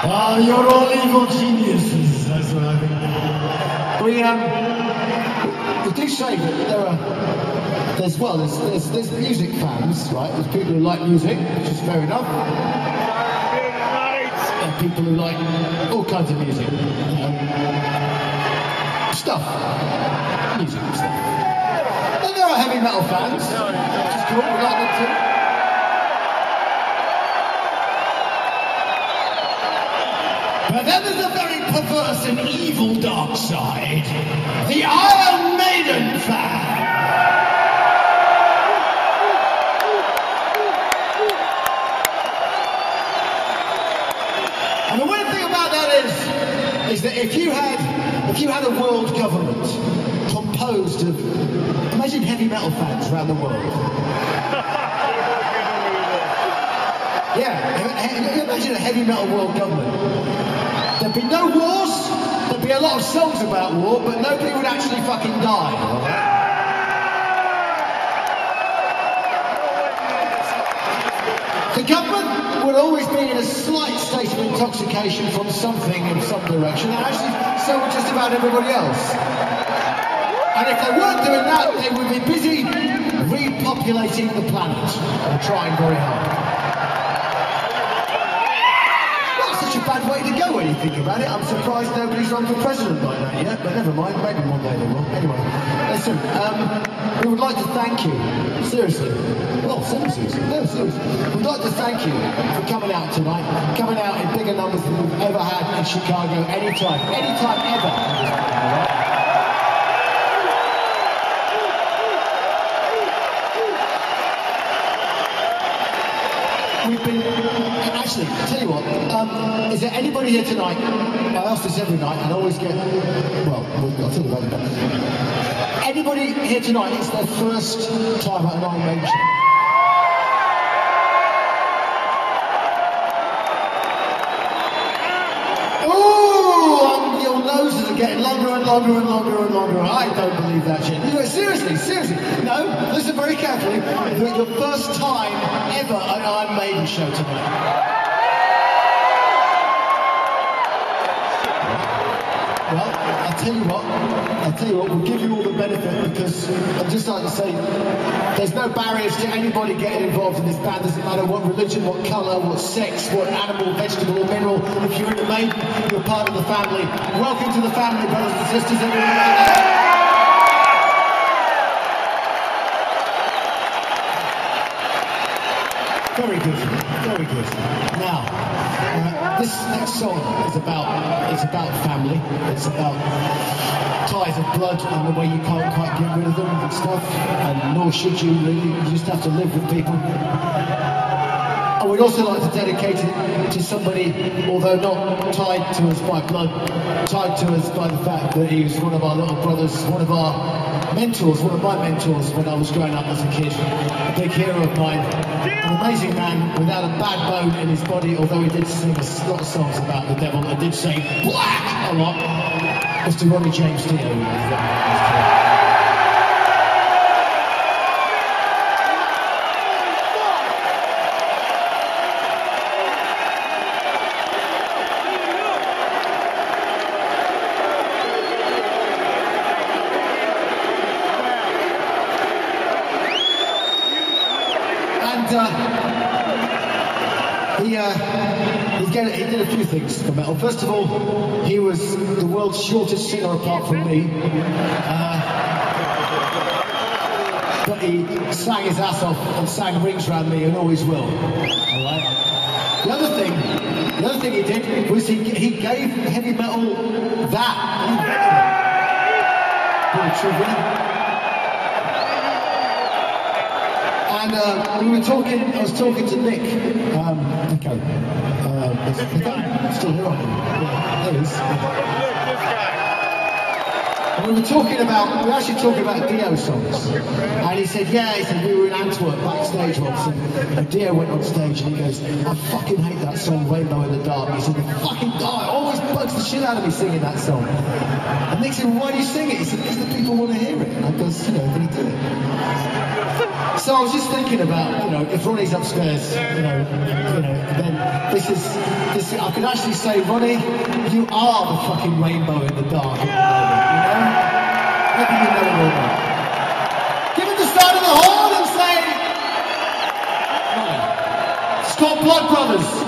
You're all evil geniuses, that's what I think. We do say that there's music fans, right? There's people who like music, which is fair enough. And people who like all kinds of music. Music and stuff. And there are heavy metal fans, which is cool, we like them too. But then there's a very perverse and evil dark side. The Iron Maiden fan. And the weird thing about that is that if you had a world government composed of, imagine heavy metal fans around the world. Yeah, imagine a heavy metal world government. There'd be no wars, there'd be a lot of songs about war, but nobody would actually fucking die. The government would always be in a slight state of intoxication from something in some direction, and actually so would just about everybody else. And if they weren't doing that, they would be busy repopulating the planet, and trying very hard. Such a bad way to go when you think about it. I'm surprised nobody's run for president like that yet, but never mind, maybe one day they will. Anyway, listen, we would like to thank you, seriously. Well, seriously, no, seriously. We'd like to thank you for coming out tonight, coming out in bigger numbers than we've ever had in Chicago, anytime ever. We've been, actually, tell you what, is there anybody here tonight, I ask this every night and I always get, well, I'll tell you about it. Anybody here tonight, it's their first time at an Iron Maiden show? Ooh, your noses are getting longer and longer and longer and longer. I don't believe that shit. No, seriously. No, listen very carefully. You're your first time ever at an Iron Maiden show tonight. Well, I'll tell you what, we'll give you all the benefit because I'd just like to say there's no barriers to anybody getting involved in this band. Doesn't matter what religion, what colour, what sex, what animal, vegetable or mineral. If you're in the Maiden, you're part of the family. Welcome to the family, brothers and sisters, everyone. Very good. Now, this next song is about family. It's about ties of blood and the way you can't quite get rid of them and stuff, and nor should you really. You just have to live with people. And we'd also like to dedicate it to somebody, although not tied to us by blood, tied to us by the fact that he was one of our little brothers, one of our mentors, one of my mentors when I was growing up as a kid. A big hero of mine, an amazing man without a bad bone in his body, although he did sing a lot of songs about the devil and did say black a lot. Mr. Ronnie James Dio. He did a few things for metal. First of all, he was the world's shortest singer apart from me. But he sang his ass off and sang Rings Round Me and always will. Alright? The other thing he did was he gave heavy metal that. And I was talking to Nick. Still here, aren't you? Yeah, there he is. And we were actually talking about Dio songs. And he said, we were in Antwerp backstage once, and Dio went on stage and he goes, I fucking hate that song, Rainbow in the Dark. He said, the fucking guy always bugs the shit out of me singing that song. And Nick said, well, why do you sing it? He said, because the people want to hear it. And I goes, they do it. So I was just thinking about, you know, if Ronnie's upstairs, then this is, I could actually say, Ronnie, you are the fucking rainbow in the dark at the moment, you know? Maybe you know it all. Give him the sound of the horn and say, Ronnie, it's called Blood Brothers.